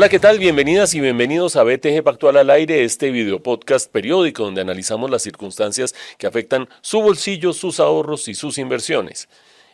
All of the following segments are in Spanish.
Hola, ¿qué tal? Bienvenidas y bienvenidos a BTG Pactual al Aire, este video podcast periódico donde analizamos las circunstancias que afectan su bolsillo, sus ahorros y sus inversiones.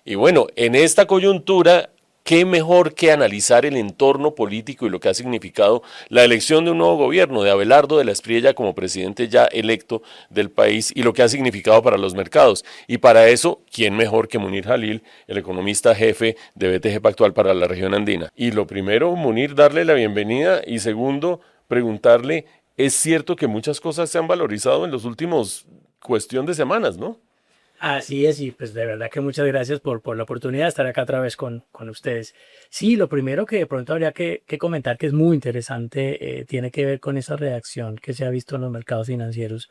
Y bueno, en esta coyuntura, ¿qué mejor que analizar el entorno político y lo que ha significado la elección de un nuevo gobierno, de Abelardo de la Espriella como presidente ya electo del país y lo que ha significado para los mercados? Y para eso, ¿quién mejor que Munir Jalil, el economista jefe de BTG Pactual para la región andina? Y lo primero, Munir, darle la bienvenida y segundo, preguntarle, ¿es cierto que muchas cosas se han valorizado en los últimos cuestión de semanas, no? Así es, y pues de verdad que muchas gracias por la oportunidad de estar acá otra vez con ustedes. Sí, lo primero que de pronto habría que comentar que es muy interesante tiene que ver con esa reacción que se ha visto en los mercados financieros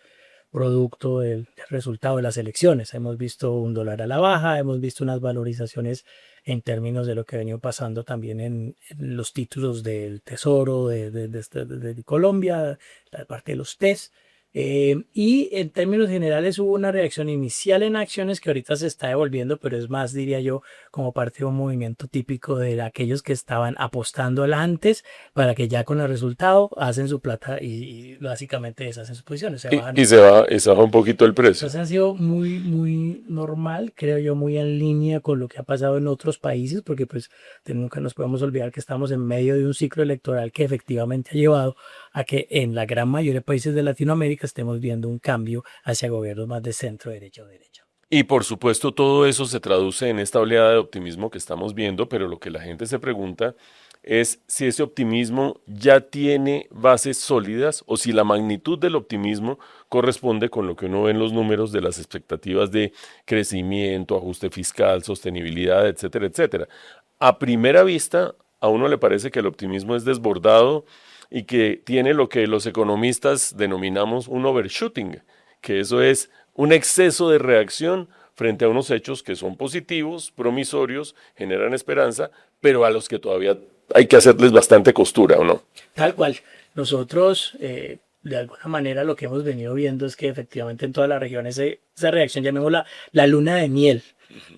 producto del resultado de las elecciones. Hemos visto un dólar a la baja, hemos visto unas valorizaciones en términos de lo que ha venido pasando también en los títulos del Tesoro de Colombia, la parte de los TES. Y en términos generales hubo una reacción inicial en acciones que ahorita se está devolviendo, pero es más, diría yo, como parte de un movimiento típico de aquellos que estaban apostando antes para que ya con el resultado hacen su plata y básicamente deshacen sus posiciones, se bajan. Y se baja un poquito el precio. Entonces ha sido muy normal, creo yo, muy en línea con lo que ha pasado en otros países, porque pues nunca nos podemos olvidar que estamos en medio de un ciclo electoral que efectivamente ha llevado a que en la gran mayoría de países de Latinoamérica estemos viendo un cambio hacia gobiernos más de centro derecha o derecha. Y por supuesto todo eso se traduce en esta oleada de optimismo que estamos viendo, pero lo que la gente se pregunta es si ese optimismo ya tiene bases sólidas o si la magnitud del optimismo corresponde con lo que uno ve en los números de las expectativas de crecimiento, ajuste fiscal, sostenibilidad, etcétera, etcétera. A primera vista, a uno le parece que el optimismo es desbordado y que tiene lo que los economistas denominamos un overshooting, que eso es un exceso de reacción frente a unos hechos que son positivos, promisorios, generan esperanza, pero a los que todavía hay que hacerles bastante costura, ¿o no? Tal cual. Nosotros, de alguna manera, lo que hemos venido viendo es que efectivamente en todas las regiones esa reacción, llamémosla la luna de miel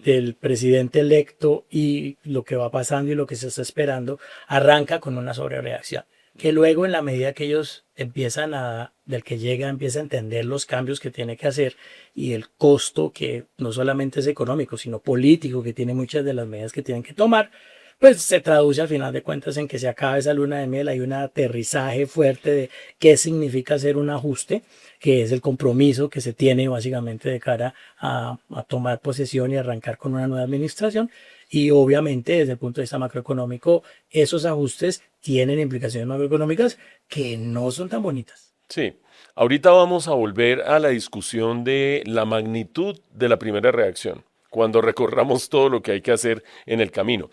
del presidente electo y lo que va pasando y lo que se está esperando, arranca con una sobrereacción. Que luego, en la medida que ellos del que llega, empieza a entender los cambios que tiene que hacer y el costo que no solamente es económico, sino político, que tiene muchas de las medidas que tienen que tomar, pues se traduce al final de cuentas en que se acaba esa luna de miel, hay un aterrizaje fuerte de qué significa hacer un ajuste, que es el compromiso que se tiene básicamente de cara a tomar posesión y arrancar con una nueva administración. Y obviamente desde el punto de vista macroeconómico, esos ajustes tienen implicaciones macroeconómicas que no son tan bonitas. Sí, ahorita vamos a volver a la discusión de la magnitud de la primera reacción, cuando recorramos todo lo que hay que hacer en el camino.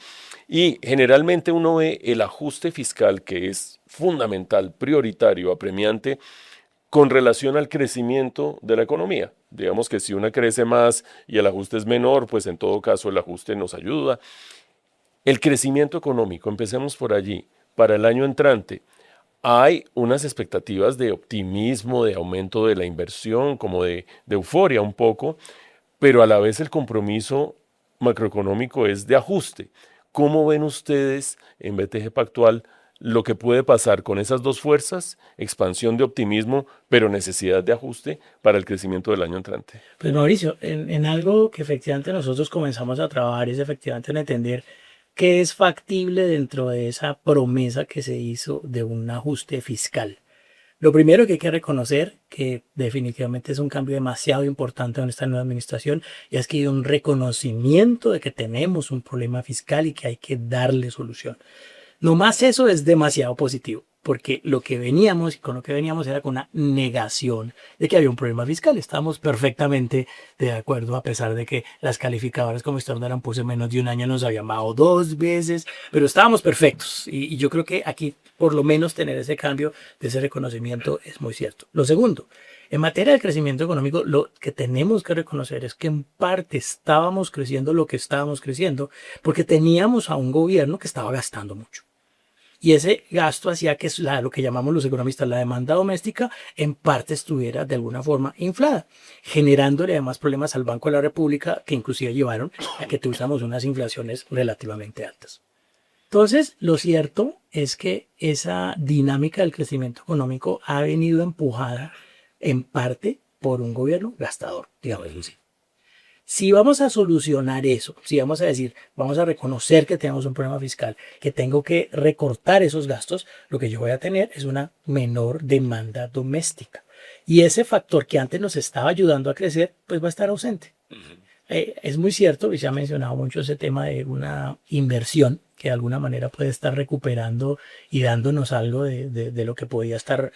Y generalmente uno ve el ajuste fiscal que es fundamental, prioritario, apremiante, con relación al crecimiento de la economía. Digamos que si una crece más y el ajuste es menor, pues en todo caso el ajuste nos ayuda. El crecimiento económico, empecemos por allí, para el año entrante. Hay unas expectativas de optimismo, de aumento de la inversión, como de euforia un poco, pero a la vez el compromiso macroeconómico es de ajuste. ¿Cómo ven ustedes en BTG Pactual lo que puede pasar con esas dos fuerzas, expansión de optimismo, pero necesidad de ajuste para el crecimiento del año entrante? Pues Mauricio, en algo que efectivamente nosotros comenzamos a trabajar es efectivamente en entender qué es factible dentro de esa promesa que se hizo de un ajuste fiscal. Lo primero que hay que reconocer, que definitivamente es un cambio demasiado importante en esta nueva administración, y es que hay un reconocimiento de que tenemos un problema fiscal y que hay que darle solución. Nomás eso es demasiado positivo, porque lo que veníamos y con lo que veníamos era con una negación de que había un problema fiscal. Estábamos perfectamente de acuerdo, a pesar de que las calificadoras como Standard & Poor's en menos de un año nos habían bajado 2 veces, pero estábamos perfectos. Y yo creo que aquí, por lo menos, tener ese cambio de ese reconocimiento es muy cierto. Lo segundo, en materia de crecimiento económico, lo que tenemos que reconocer es que en parte estábamos creciendo lo que estábamos creciendo porque teníamos a un gobierno que estaba gastando mucho. Y ese gasto hacía que lo que llamamos los economistas la demanda doméstica en parte estuviera de alguna forma inflada, generándole además problemas al Banco de la República que inclusive llevaron a que tuviéramos unas inflaciones relativamente altas. Entonces, lo cierto es que esa dinámica del crecimiento económico ha venido empujada en parte por un gobierno gastador, digamos así. Si vamos a solucionar eso, si vamos a decir, vamos a reconocer que tenemos un problema fiscal, que tengo que recortar esos gastos, lo que yo voy a tener es una menor demanda doméstica. Y ese factor que antes nos estaba ayudando a crecer, pues va a estar ausente. Es muy cierto, y se ha mencionado mucho ese tema de una inversión que de alguna manera puede estar recuperando y dándonos algo de lo que podía estar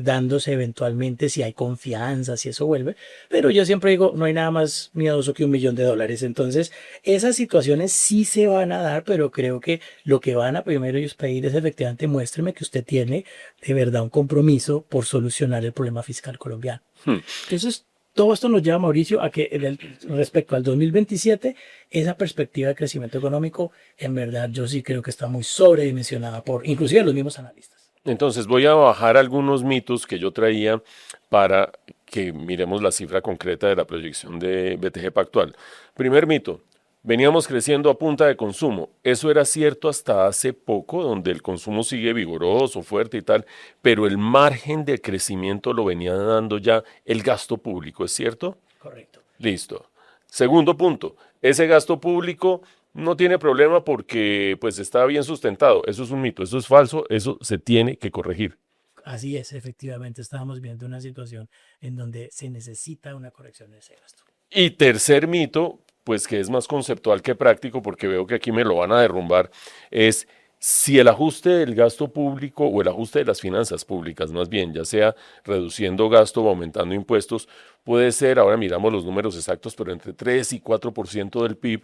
dándose eventualmente si hay confianza, si eso vuelve. Pero yo siempre digo, no hay nada más miedoso que $1.000.000. Entonces, esas situaciones sí se van a dar, pero creo que lo que van a primero ellos pedir es efectivamente muéstreme que usted tiene de verdad un compromiso por solucionar el problema fiscal colombiano. Entonces, todo esto nos lleva, Mauricio, a que respecto al 2027, esa perspectiva de crecimiento económico, en verdad, yo sí creo que está muy sobredimensionada por inclusive los mismos analistas. Entonces voy a bajar algunos mitos que yo traía para que miremos la cifra concreta de la proyección de BTG Pactual. Primer mito, veníamos creciendo a punta de consumo. Eso era cierto hasta hace poco, donde el consumo sigue vigoroso, fuerte y tal, pero el margen de crecimiento lo venía dando ya el gasto público, ¿es cierto? Correcto. Listo. Segundo punto, ese gasto público no tiene problema porque pues está bien sustentado. Eso es un mito, eso es falso, eso se tiene que corregir. Así es, efectivamente, estábamos viendo una situación en donde se necesita una corrección de ese gasto. Y tercer mito, pues que es más conceptual que práctico, porque veo que aquí me lo van a derrumbar, es si el ajuste del gasto público o el ajuste de las finanzas públicas, más bien, ya sea reduciendo gasto o aumentando impuestos, puede ser, ahora miramos los números exactos, pero entre 3 y 4% del PIB,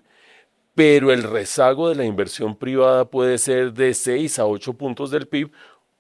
pero el rezago de la inversión privada puede ser de 6 a 8 puntos del PIB.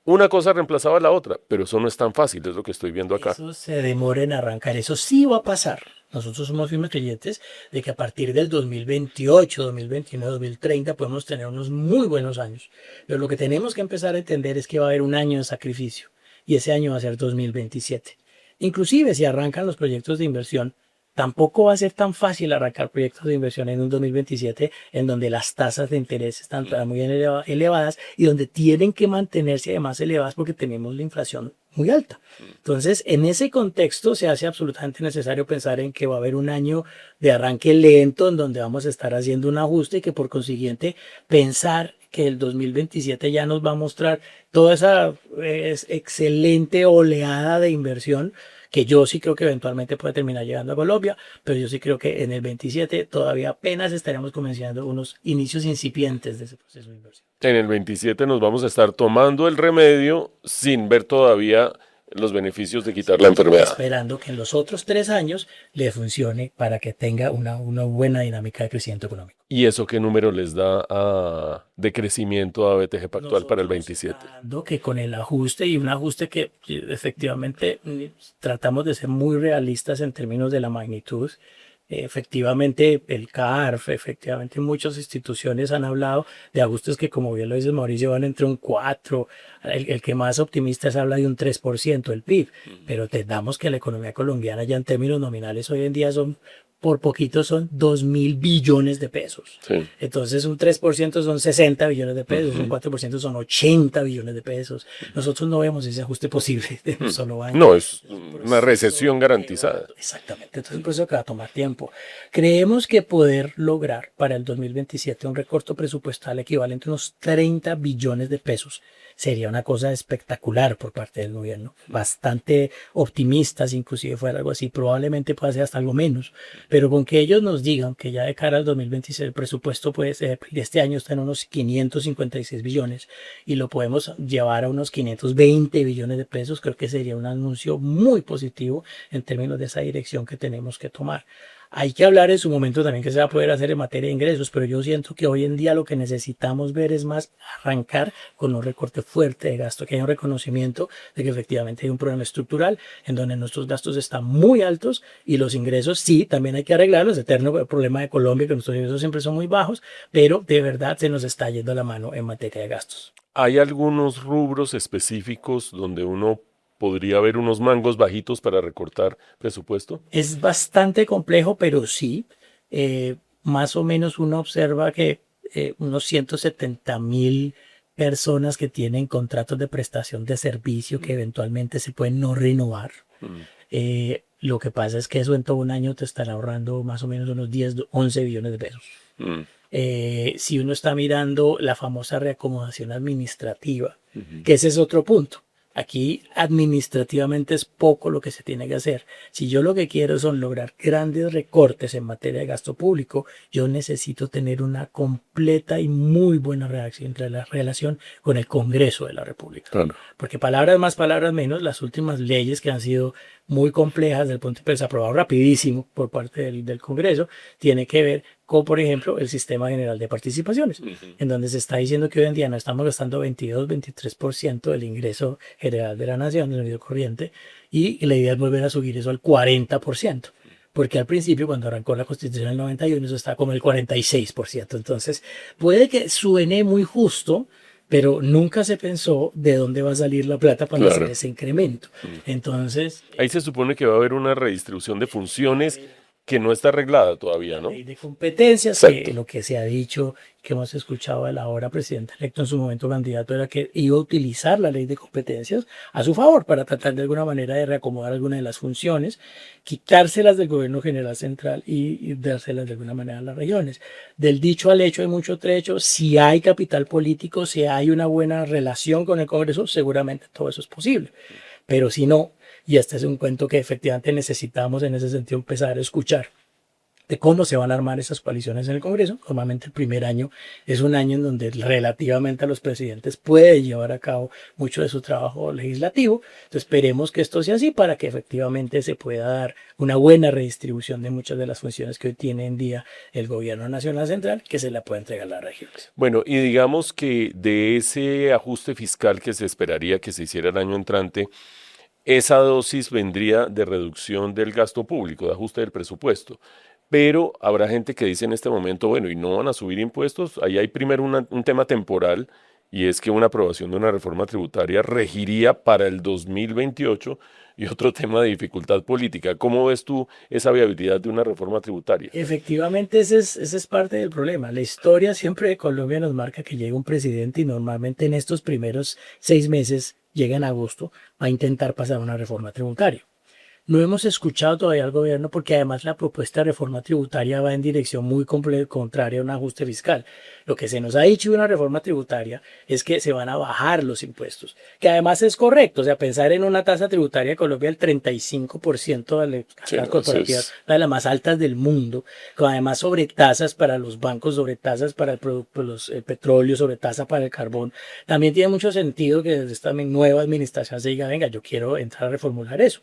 Una cosa reemplazaba a la otra, pero eso no es tan fácil, es lo que estoy viendo acá. Eso se demora en arrancar, eso sí va a pasar. Nosotros somos firmes creyentes de que a partir del 2028, 2029, 2030 podemos tener unos muy buenos años. Pero lo que tenemos que empezar a entender es que va a haber un año de sacrificio y ese año va a ser 2027. Inclusive si arrancan los proyectos de inversión, tampoco va a ser tan fácil arrancar proyectos de inversión en un 2027 en donde las tasas de interés están muy elevadas y donde tienen que mantenerse además elevadas porque tenemos la inflación muy alta. Entonces, en ese contexto se hace absolutamente necesario pensar en que va a haber un año de arranque lento en donde vamos a estar haciendo un ajuste y que por consiguiente pensar que el 2027 ya nos va a mostrar toda esa excelente oleada de inversión que yo sí creo que eventualmente puede terminar llegando a Colombia, pero yo sí creo que en el 27 todavía apenas estaremos comenzando unos inicios incipientes de ese proceso de inversión. En el 27 nos vamos a estar tomando el remedio sin ver todavía los beneficios de quitar la enfermedad. Esperando que en los otros 3 años le funcione para que tenga una buena dinámica de crecimiento económico. ¿Y eso qué número les da de crecimiento a BTG Pactual para el 27? Que con el ajuste y un ajuste que efectivamente tratamos de ser muy realistas en términos de la magnitud. Efectivamente, el CARF, efectivamente muchas instituciones han hablado de ajustes que, como bien lo dice Mauricio, van entre un 4, el que más optimista es habla de un 3% del PIB, pero entendamos que la economía colombiana ya en términos nominales hoy en día son, por poquito son 2.000 billones de pesos. Sí. Entonces un 3% son 60 billones de pesos, un 4% son 80 billones de pesos. Nosotros no vemos ese ajuste posible de un solo año. No, es una recesión garantizada. Exactamente, entonces es un proceso que va a tomar tiempo. Creemos que poder lograr para el 2027 un recorte presupuestal equivalente a unos 30 billones de pesos sería una cosa espectacular por parte del gobierno, bastante optimistas, inclusive fuera algo así, probablemente pueda ser hasta algo menos, pero con que ellos nos digan que ya de cara al 2026 el presupuesto puede ser, de este año está en unos 556 billones y lo podemos llevar a unos 520 billones de pesos, creo que sería un anuncio muy positivo en términos de esa dirección que tenemos que tomar. Hay que hablar en su momento también que se va a poder hacer en materia de ingresos, pero yo siento que hoy en día lo que necesitamos ver es más arrancar con un recorte fuerte de gasto, que haya un reconocimiento de que efectivamente hay un problema estructural en donde nuestros gastos están muy altos y los ingresos sí, también hay que arreglarlos, eterno problema de Colombia, que nuestros ingresos siempre son muy bajos, pero de verdad se nos está yendo la mano en materia de gastos. ¿Hay algunos rubros específicos donde uno podría haber unos mangos bajitos para recortar presupuesto? Es bastante complejo, pero sí, más o menos uno observa que unos 170.000 personas que tienen contratos de prestación de servicio que eventualmente se pueden no renovar. Lo que pasa es que eso en todo un año te estará ahorrando más o menos unos 10, 11 billones de pesos. Si uno está mirando la famosa reacomodación administrativa, que ese es otro punto. Aquí administrativamente es poco lo que se tiene que hacer. Si yo lo que quiero son lograr grandes recortes en materia de gasto público, yo necesito tener una completa y muy buena relación con el Congreso de la República. Claro. Porque palabras más, palabras menos, las últimas leyes que han sido muy complejas del punto de vista aprobado rapidísimo por parte del Congreso, tiene que ver con, por ejemplo, el sistema general de participaciones, en donde se está diciendo que hoy en día no estamos gastando 22-23% del ingreso general de la nación, del ingreso corriente, y la idea es volver a subir eso al 40%. Porque al principio, cuando arrancó la Constitución del 91, eso estaba como el 46%. Entonces, puede que suene muy justo, pero nunca se pensó de dónde va a salir la plata para hacer ese incremento. Entonces, ahí se supone que va a haber una redistribución de funciones que no está arreglada todavía, ¿no? Ley de competencias, Exacto. que lo que se ha dicho, que hemos escuchado del ahora presidente electo, en su momento candidato, era que iba a utilizar la ley de competencias a su favor para tratar de alguna manera de reacomodar algunas de las funciones, quitárselas del gobierno general central y dárselas de alguna manera a las regiones. Del dicho al hecho hay mucho trecho. Si hay capital político, si hay una buena relación con el Congreso, seguramente todo eso es posible. Pero si no, y este es un cuento que efectivamente necesitamos en ese sentido empezar a escuchar de cómo se van a armar esas coaliciones en el Congreso. Normalmente el primer año es un año en donde relativamente a los presidentes puede llevar a cabo mucho de su trabajo legislativo. Entonces esperemos que esto sea así para que efectivamente se pueda dar una buena redistribución de muchas de las funciones que hoy tiene en día el gobierno nacional central, que se la pueda entregar a las regiones. Bueno, y digamos que de ese ajuste fiscal que se esperaría que se hiciera el año entrante, esa dosis vendría de reducción del gasto público, de ajuste del presupuesto. Pero habrá gente que dice en este momento, bueno, y no van a subir impuestos. Ahí hay primero un tema temporal, y es que una aprobación de una reforma tributaria regiría para el 2028, y otro tema de dificultad política. ¿Cómo ves tú esa viabilidad de una reforma tributaria? Efectivamente, ese es parte del problema. La historia siempre de Colombia nos marca que llega un presidente y normalmente en estos primeros 6 meses, llega en agosto, va a intentar pasar una reforma tributaria. No hemos escuchado todavía al gobierno porque además la propuesta de reforma tributaria va en dirección muy contraria a un ajuste fiscal. Lo que se nos ha dicho de una reforma tributaria es que se van a bajar los impuestos, que además es correcto. O sea, pensar en una tasa tributaria de Colombia del 35% de las corporativas, una de las más altas del mundo, con además sobretasas para los bancos, sobretasas para el petróleo, sobretasa para el carbón. También tiene mucho sentido que desde esta nueva administración se diga, venga, yo quiero entrar a reformular eso.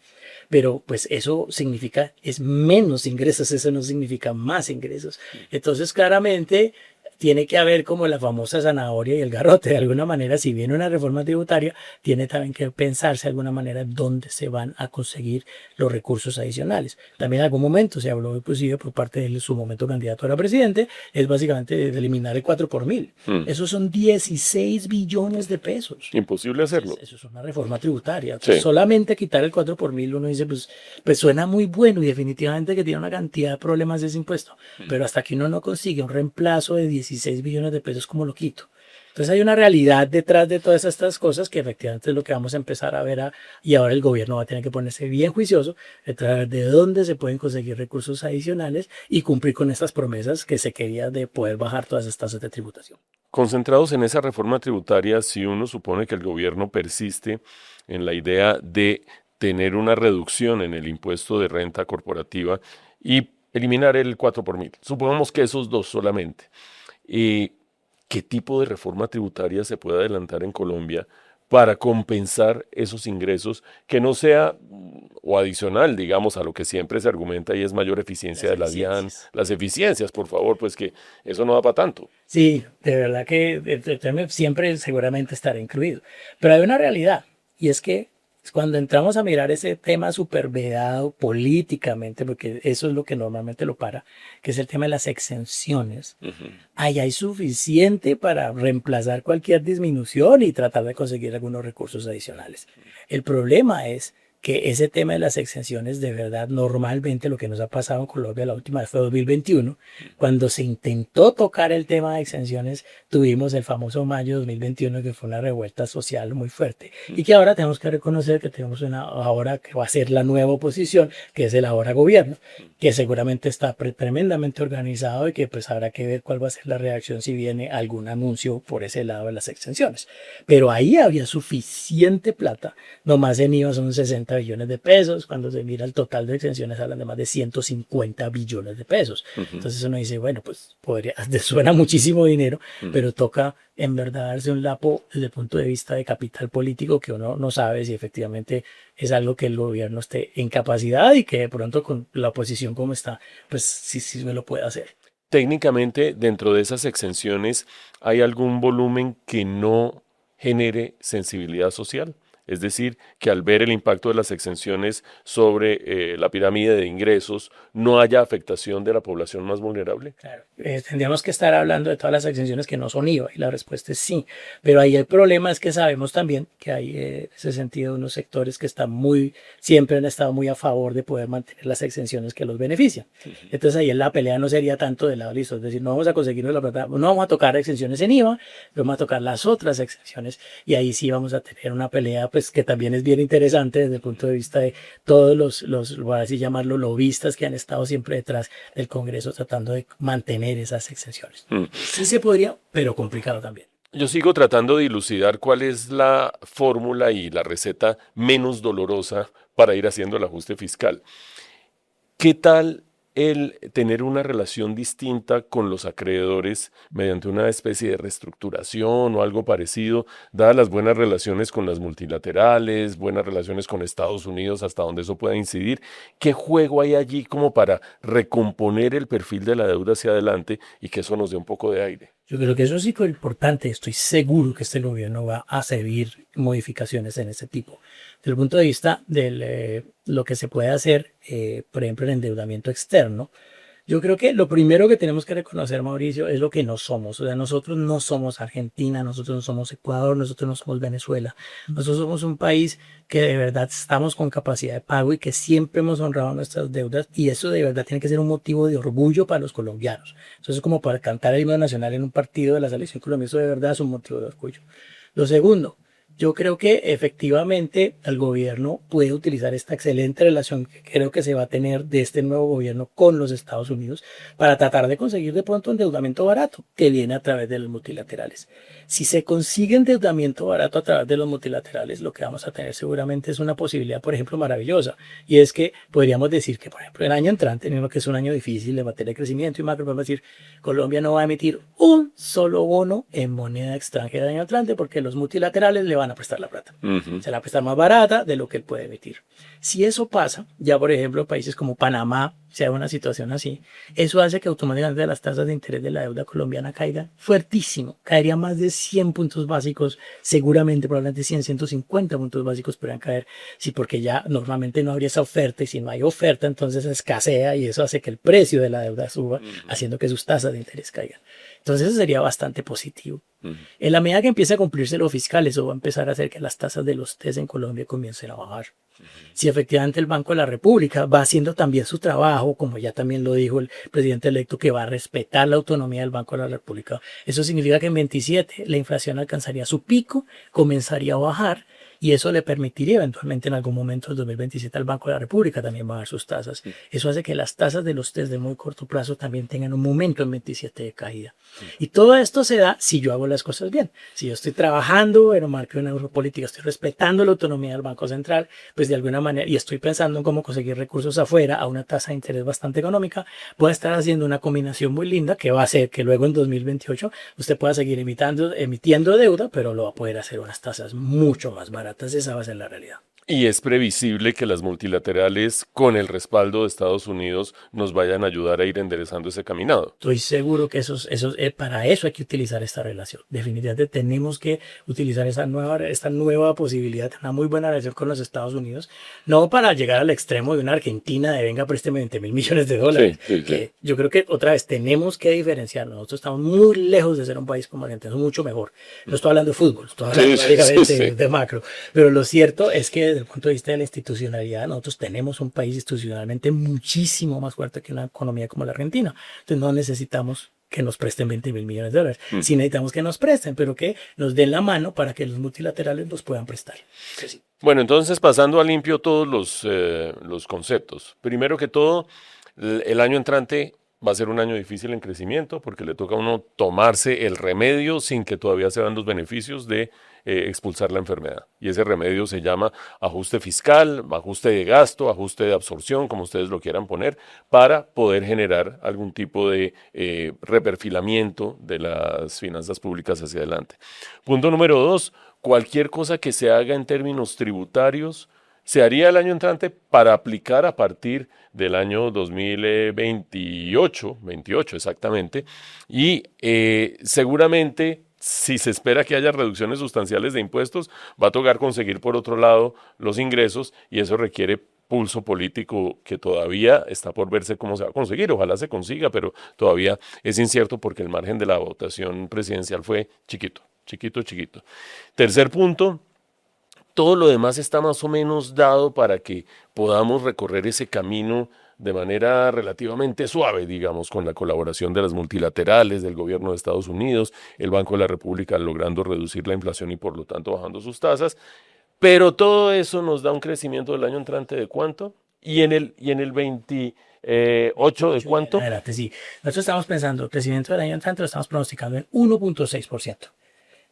Pero pues eso significa es menos ingresos, eso no significa más ingresos. Entonces claramente tiene que haber como la famosa zanahoria y el garrote. De alguna manera, si viene una reforma tributaria, tiene también que pensarse de alguna manera dónde se van a conseguir los recursos adicionales. También en algún momento se habló inclusive por parte de su momento candidato a presidente, es básicamente de eliminar el 4 por mil. Esos son 16 billones de pesos. Imposible hacerlo. Eso es una reforma tributaria. Sí. Solamente quitar el 4 por mil, uno dice, pues suena muy bueno y definitivamente que tiene una cantidad de problemas de ese impuesto. Pero hasta que uno no consigue un reemplazo de 16 billones de pesos, ¿cómo lo quito? Entonces hay una realidad detrás de todas estas cosas que efectivamente es lo que vamos a empezar a ver y ahora el gobierno va a tener que ponerse bien juicioso de dónde se pueden conseguir recursos adicionales y cumplir con estas promesas que se quería de poder bajar todas estas tasas de tributación. Concentrados en esa reforma tributaria, si uno supone que el gobierno persiste en la idea de tener una reducción en el impuesto de renta corporativa y eliminar el 4 por mil, supongamos que esos dos solamente. ¿Qué tipo de reforma tributaria se puede adelantar en Colombia para compensar esos ingresos que no sea o adicional, digamos, a lo que siempre se argumenta y es mayor eficiencia de la DIAN? Las eficiencias, por favor, pues que eso no da para tanto. Sí, de verdad que el tema siempre seguramente estará incluido. Pero hay una realidad, y es que cuando entramos a mirar ese tema súper vedado políticamente, porque eso es lo que normalmente lo para, que es el tema de las exenciones, ahí hay suficiente para reemplazar cualquier disminución y tratar de conseguir algunos recursos adicionales. El problema es que ese tema de las exenciones, de verdad, normalmente lo que nos ha pasado en Colombia la última vez fue 2021, cuando se intentó tocar el tema de exenciones, tuvimos el famoso mayo 2021, que fue una revuelta social muy fuerte, y que ahora tenemos que reconocer que tenemos una ahora que va a ser la nueva oposición, que es el ahora gobierno, que seguramente está tremendamente organizado y que pues habrá que ver cuál va a ser la reacción si viene algún anuncio por ese lado de las exenciones. Pero ahí había suficiente plata, nomás en IVA son 60 billones de pesos, cuando se mira el total de exenciones hablan de más de 150 billones de pesos. Entonces uno dice, bueno, pues podría, suena muchísimo dinero, pero toca en verdad darse un lapo desde el punto de vista de capital político, que uno no sabe si efectivamente es algo que el gobierno esté en capacidad y que de pronto con la oposición como está, pues sí me lo puede hacer. Técnicamente, dentro de esas exenciones, ¿hay algún volumen que no genere sensibilidad social? Es decir, que al ver el impacto de las exenciones sobre la pirámide de ingresos, no haya afectación de la población más vulnerable. Claro, tendríamos que estar hablando de todas las exenciones que no son IVA y la respuesta es sí, pero ahí el problema es que sabemos también que hay en ese sentido unos sectores que están siempre han estado muy a favor de poder mantener las exenciones que los benefician. Entonces ahí la pelea no sería tanto del lado listo, es decir, no vamos a conseguirnos la plata, no vamos a tocar exenciones en IVA, vamos a tocar las otras exenciones y ahí sí vamos a tener una pelea pues que también es bien interesante desde el punto de vista de todos voy a decir llamarlo lobistas que han estado siempre detrás del Congreso tratando de mantener esas exenciones. Sí se podría, pero complicado también. Yo sigo tratando de dilucidar cuál es la fórmula y la receta menos dolorosa para ir haciendo el ajuste fiscal. ¿Qué tal el tener una relación distinta con los acreedores mediante una especie de reestructuración o algo parecido, dadas las buenas relaciones con las multilaterales, buenas relaciones con Estados Unidos, hasta donde eso pueda incidir? ¿Qué juego hay allí como para recomponer el perfil de la deuda hacia adelante y que eso nos dé un poco de aire? Yo creo que eso sí fue importante. Estoy seguro que este gobierno va a seguir modificaciones en ese tipo. Desde el punto de vista de lo que se puede hacer, por ejemplo, el endeudamiento externo, yo creo que lo primero que tenemos que reconocer, Mauricio, es lo que no somos. O sea, nosotros no somos Argentina, nosotros no somos Ecuador, nosotros no somos Venezuela. Nosotros somos un país que de verdad estamos con capacidad de pago y que siempre hemos honrado nuestras deudas y eso de verdad tiene que ser un motivo de orgullo para los colombianos. Eso es como para cantar el himno nacional en un partido de la selección colombiana, eso de verdad es un motivo de orgullo. Lo segundo, yo creo que efectivamente el gobierno puede utilizar esta excelente relación que creo que se va a tener de este nuevo gobierno con los Estados Unidos para tratar de conseguir de pronto endeudamiento barato que viene a través de los multilaterales. Si se consigue endeudamiento barato a través de los multilaterales, lo que vamos a tener seguramente es una posibilidad, por ejemplo, maravillosa. Y es que podríamos decir que, por ejemplo, el año entrante, en lo que es un año difícil de materia de crecimiento y macro, podemos decir, Colombia no va a emitir un solo bono en moneda extranjera el año entrante porque los multilaterales le van a prestar la plata. Se la va a prestar más barata de lo que él puede emitir. Si eso pasa, ya por ejemplo, países como Panamá, sea una situación así, eso hace que automáticamente las tasas de interés de la deuda colombiana caigan fuertísimo. Caería más de 100 puntos básicos, seguramente, probablemente 100, 150 puntos básicos podrían caer, sí, porque ya normalmente no habría esa oferta y si no hay oferta, entonces escasea y eso hace que el precio de la deuda suba, haciendo que sus tasas de interés caigan. Entonces eso sería bastante positivo. En la medida que empiece a cumplirse lo fiscal, eso va a empezar a hacer que las tasas de los TES en Colombia comiencen a bajar. Si efectivamente el Banco de la República va haciendo también su trabajo, como ya también lo dijo el presidente electo, que va a respetar la autonomía del Banco de la República, eso significa que en 27 la inflación alcanzaría su pico, comenzaría a bajar y eso le permitiría eventualmente en algún momento del 2027 al Banco de la República también bajar sus tasas. Eso hace que las tasas de los TES de muy corto plazo también tengan un momento en 27 de caída. Y todo esto se da si yo hago las cosas bien. Si yo estoy trabajando en un marco de una europolítica, estoy respetando la autonomía del Banco Central, pues de alguna manera, y estoy pensando en cómo conseguir recursos afuera a una tasa de interés bastante económica, puedo estar haciendo una combinación muy linda que va a hacer que luego en 2028 usted pueda seguir emitiendo deuda, pero lo va a poder hacer a unas tasas mucho más baratas. Esa va a ser la realidad. Y es previsible que las multilaterales, con el respaldo de Estados Unidos, nos vayan a ayudar a ir enderezando ese caminado. Estoy seguro que para eso hay que utilizar esta relación. Definitivamente tenemos que utilizar esta nueva posibilidad, una muy buena relación con los Estados Unidos, no para llegar al extremo de una Argentina de venga, présteme 20 mil millones de dólares. Que yo creo que otra vez tenemos que diferenciar. Nosotros estamos muy lejos de ser un país como Argentina, es mucho mejor. No estoy hablando de fútbol, estoy hablando de macro. Pero lo cierto es que desde el punto de vista de la institucionalidad, nosotros tenemos un país institucionalmente muchísimo más fuerte que una economía como la Argentina. Entonces no necesitamos que nos presten 20.000 millones de dólares. Sí necesitamos que nos presten, pero que nos den la mano para que los multilaterales nos puedan prestar. Sí. Bueno, entonces pasando a limpio todos los conceptos. Primero que todo, el año entrante va a ser un año difícil en crecimiento porque le toca a uno tomarse el remedio sin que todavía se vean los beneficios de expulsar la enfermedad. Y ese remedio se llama ajuste fiscal, ajuste de gasto, ajuste de absorción, como ustedes lo quieran poner, para poder generar algún tipo de reperfilamiento de las finanzas públicas hacia adelante. Punto número 2, cualquier cosa que se haga en términos tributarios se haría el año entrante para aplicar a partir del año 2028, 28 exactamente, y seguramente si se espera que haya reducciones sustanciales de impuestos, va a tocar conseguir por otro lado los ingresos y eso requiere pulso político que todavía está por verse cómo se va a conseguir. Ojalá se consiga, pero todavía es incierto porque el margen de la votación presidencial fue chiquito, chiquito, chiquito. Tercer punto. Todo lo demás está más o menos dado para que podamos recorrer ese camino de manera relativamente suave, digamos, con la colaboración de las multilaterales, del gobierno de Estados Unidos, el Banco de la República logrando reducir la inflación y por lo tanto bajando sus tasas. Pero todo eso nos da un crecimiento del año entrante de ¿cuánto? Y en el 28 de ¿cuánto? Adelante, sí. Nosotros estamos pensando, el crecimiento del año entrante lo estamos pronosticando en 1.6%.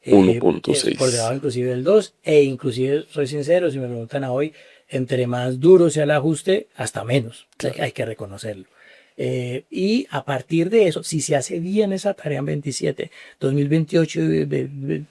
1.6. Por debajo inclusive del 2 e inclusive, soy sincero, si me preguntan a hoy, entre más duro sea el ajuste, hasta menos. Claro. Hay que reconocerlo. Y a partir de eso, si se hace bien esa tarea en 27, 2028,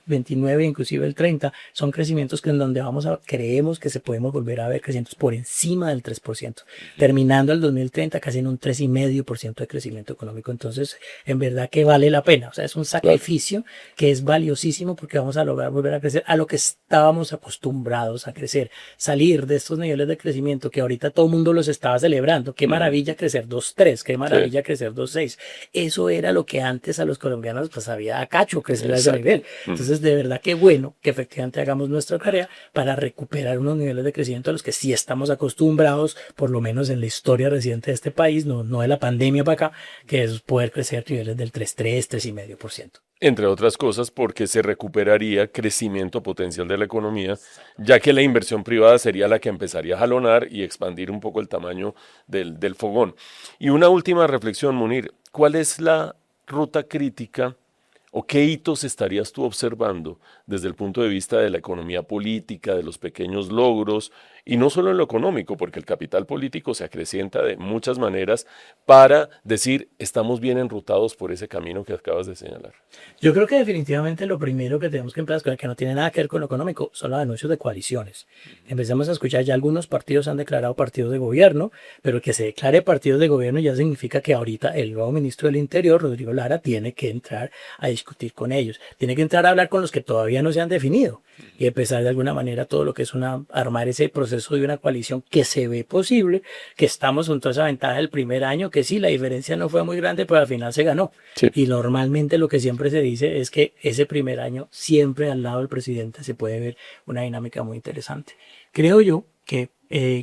29, inclusive el 30, son crecimientos que en donde creemos que se podemos volver a ver crecimientos por encima del 3%, terminando el 2030 casi en un 3,5% de crecimiento económico. Entonces, en verdad que vale la pena. O sea, es un sacrificio que es valiosísimo porque vamos a lograr volver a crecer a lo que estábamos acostumbrados a crecer. Salir de estos niveles de crecimiento que ahorita todo el mundo los estaba celebrando. Qué maravilla crecer 2,3%. Qué maravilla crecer 2,6. Eso era lo que antes a los colombianos pues había a cacho crecer a ese nivel. Entonces, de verdad que bueno que efectivamente hagamos nuestra tarea para recuperar unos niveles de crecimiento a los que sí estamos acostumbrados, por lo menos en la historia reciente de este país, no de la pandemia para acá, que es poder crecer a niveles del 3,3, 3,5%. Entre otras cosas porque se recuperaría crecimiento potencial de la economía, ya que la inversión privada sería la que empezaría a jalonar y expandir un poco el tamaño del fogón. Y una última reflexión, Munir, ¿cuál es la ruta crítica o qué hitos estarías tú observando desde el punto de vista de la economía política, de los pequeños logros, y no solo en lo económico, porque el capital político se acrecienta de muchas maneras para decir, estamos bien enrutados por ese camino que acabas de señalar? Yo creo que definitivamente lo primero que tenemos que empezar, que no tiene nada que ver con lo económico, son los anuncios de coaliciones. Empezamos a escuchar, ya algunos partidos han declarado partidos de gobierno, pero que se declare partidos de gobierno ya significa que ahorita el nuevo ministro del Interior, Rodrigo Lara, tiene que entrar a discutir con ellos. Tiene que entrar a hablar con los que todavía no se han definido y empezar de alguna manera todo lo que es armar ese proceso de una coalición que se ve posible, que estamos con toda esa ventaja del primer año, que sí, la diferencia no fue muy grande, pero al final se ganó. Sí. Y normalmente lo que siempre se dice es que ese primer año, siempre al lado del presidente, se puede ver una dinámica muy interesante. Creo yo que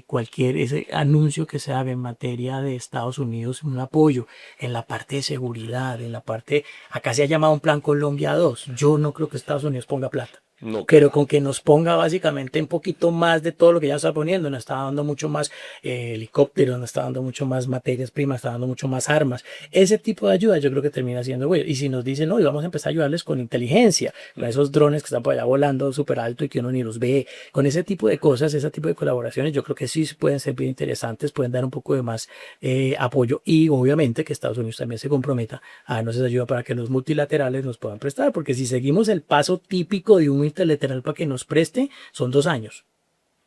cualquier ese anuncio que se haga en materia de Estados Unidos, un apoyo en la parte de seguridad, en la parte, acá se ha llamado un plan Colombia 2, yo no creo que Estados Unidos ponga plata. No, pero con que nos ponga básicamente un poquito más de todo lo que ya está poniendo, nos está dando mucho más helicópteros, nos está dando mucho más materias primas, está dando mucho más armas. Ese tipo de ayuda yo creo que termina siendo bueno. Y si nos dicen, no, y vamos a empezar a ayudarles con inteligencia, con esos drones que están por allá volando súper alto y que uno ni los ve, con ese tipo de cosas, ese tipo de colaboraciones, yo creo que sí pueden ser bien interesantes, pueden dar un poco de más apoyo y obviamente que Estados Unidos también se comprometa a darnos esa ayuda para que los multilaterales nos puedan prestar, porque si seguimos el paso típico de un multilateral para que nos preste, son 2 años.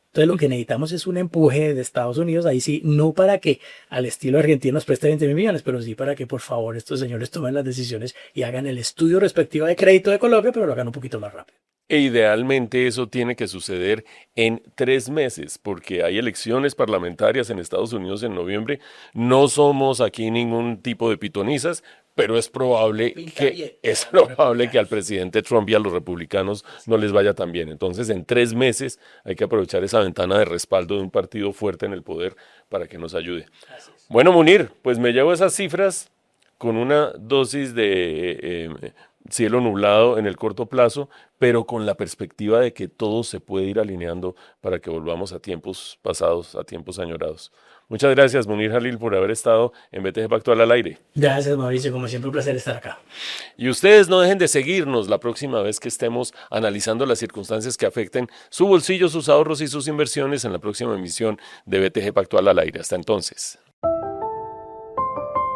Entonces lo que necesitamos es un empuje de Estados Unidos, ahí sí, no para que al estilo argentino nos preste 20.000 millones, pero sí para que por favor estos señores tomen las decisiones y hagan el estudio respectivo de crédito de Colombia, pero lo hagan un poquito más rápido. E idealmente eso tiene que suceder en 3 meses, porque hay elecciones parlamentarias en Estados Unidos en noviembre. No somos aquí ningún tipo de pitonizas, pero es probable Pinta bien. que al presidente Trump y a los republicanos no les vaya tan bien. Entonces, en 3 meses hay que aprovechar esa ventana de respaldo de un partido fuerte en el poder para que nos ayude. Así es. Bueno, Munir, pues me llevo esas cifras con una dosis de cielo nublado en el corto plazo, pero con la perspectiva de que todo se puede ir alineando para que volvamos a tiempos pasados, a tiempos añorados. Muchas gracias, Munir Jalil, por haber estado en BTG Pactual al aire. Gracias, Mauricio. Como siempre, un placer estar acá. Y ustedes no dejen de seguirnos la próxima vez que estemos analizando las circunstancias que afecten su bolsillo, sus ahorros y sus inversiones en la próxima emisión de BTG Pactual al aire. Hasta entonces.